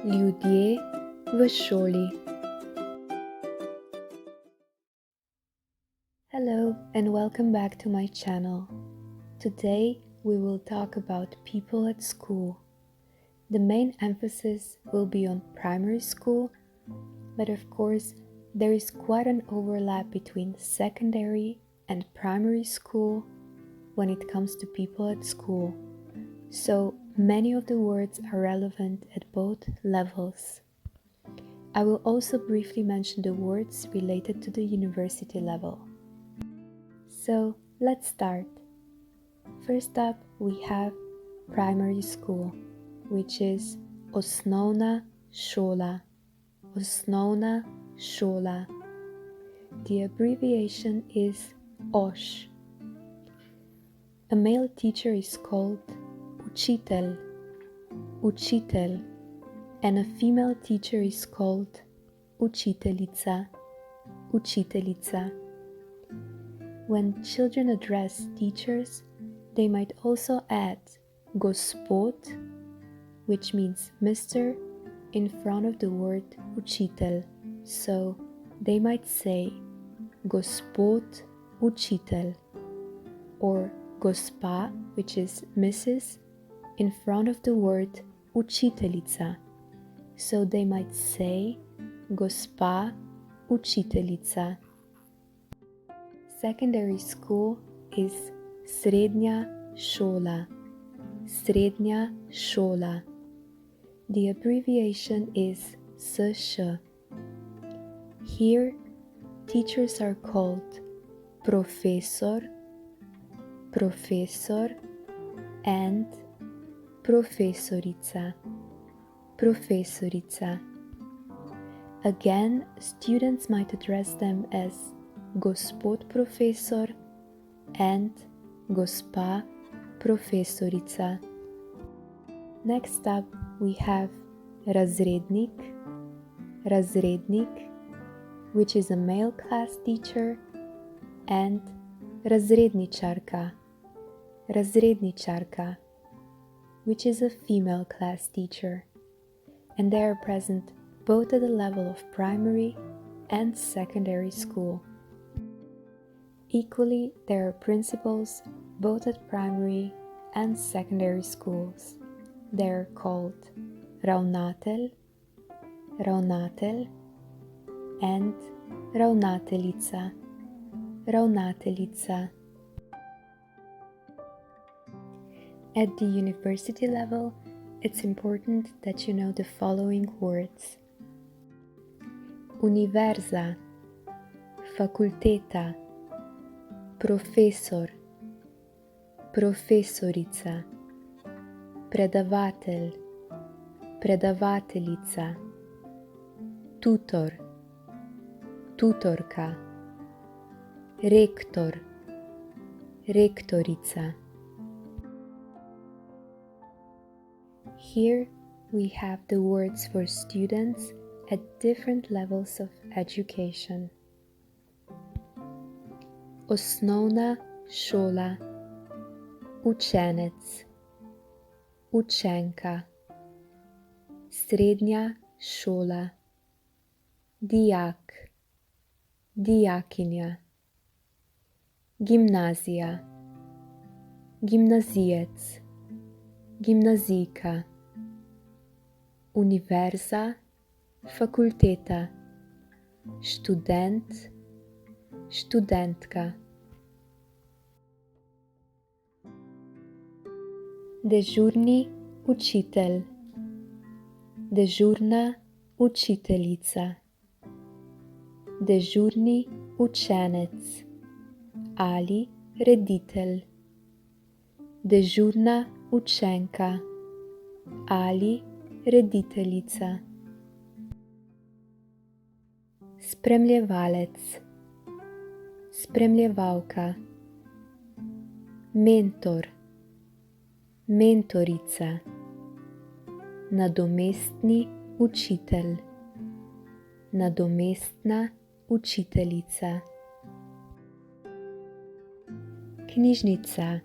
Ljudje v šoli. Hello and welcome back to my channel. Today we will talk about people at school. The main emphasis will be on primary school, but of course there is quite an overlap between secondary and primary school when it comes to people at school. So many of the words are relevant at both levels. I will also briefly mention the words related to the university level. So let's start. First up we have primary school, which is osnovna šola. Osnovna šola. The abbreviation is OŠ. A male teacher is called učitelj, učitelj, and a female teacher is called učiteljica, učiteljica. When children address teachers, they might also add gospod, which means Mr., in front of the word učitelj. So they might say gospod učitelj, or gospa, which is Mrs., in front of the word učiteljica. So they might say gospa učiteljica. Secondary school is srednja šola. Srednja šola. The abbreviation is SŠ. Here, teachers are called profesor, profesor, and profesorica, profesorica. Again, students might address them as gospod profesor and gospa profesorica. Next up we have razrednik, razrednik, which is a male class teacher, and razredničarka, razredničarka, which is a female class teacher, and they are present both at the level of primary and secondary school. Equally, there are principals both at primary and secondary schools. They are called ravnatelj, ravnatelj, and ravnateljica, ravnateljica. At the university level, it's important that you know the following words: univerza, fakulteta, profesor, profesorica, predavatelj, predavateljica, tutor, tutorka, rektor, rektorica. Here we have the words for students at different levels of education. Osnovna šola, učenec, učenka. Srednja šola, dijak, dijakinja. Gimnazija, gimnazijec, gimnazijka. Univerza, fakulteta, študent, študentka. Dežurni učitelj, dežurna učiteljica. Dežurni učenec ali reditelj. Dežurna učenka ali rediteljica. Spremljevalec, spremljevalka. Mentor, mentorica. Nadomestni učitelj, nadomestna učiteljica. Knjižnica,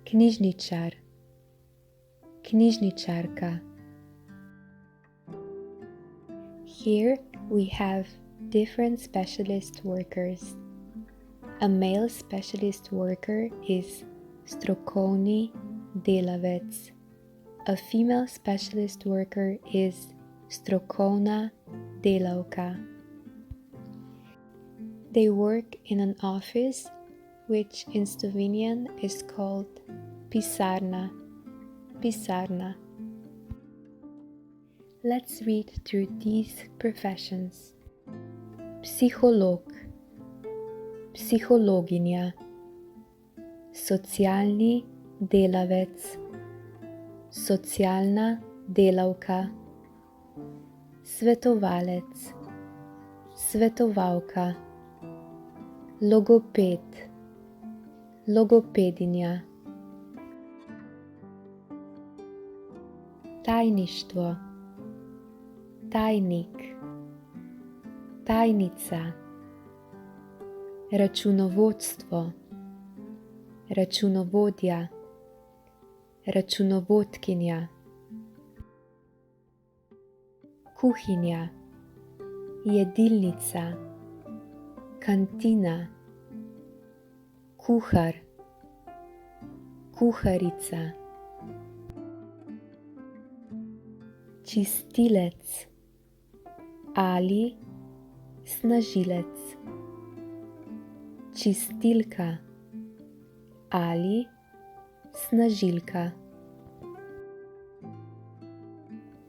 knjižničar, knjižničarka. Here we have different specialist workers. A male specialist worker is strokovni delavec. A female specialist worker is strokovna delavka. They work in an office which in Slovenian is called pisarna. Pisarna. Let's read through these professions. Psiholog, psihologinja, socialni delavec, socialna delavka, svetovalec, svetovalka, logoped, logopedinja, tajništvo, tajnik, tajnica, računovodstvo, računovodja, računovodkinja, kuhinja, jedilnica, kantina, kuhar, kuharica, čistilec ali snažilec, čistilka ali snažilka,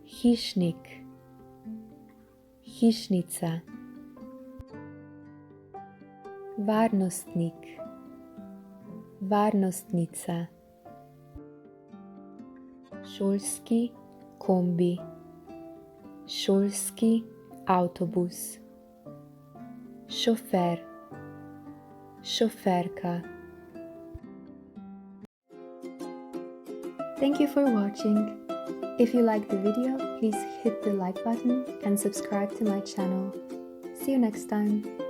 hišnik, hišnica, varnostnik, varnostnica, šolski kombi, šolski avtobus, šofer, šoferka. Thank you for watching. If you liked the video, please hit the like button and subscribe to my channel. See you next time.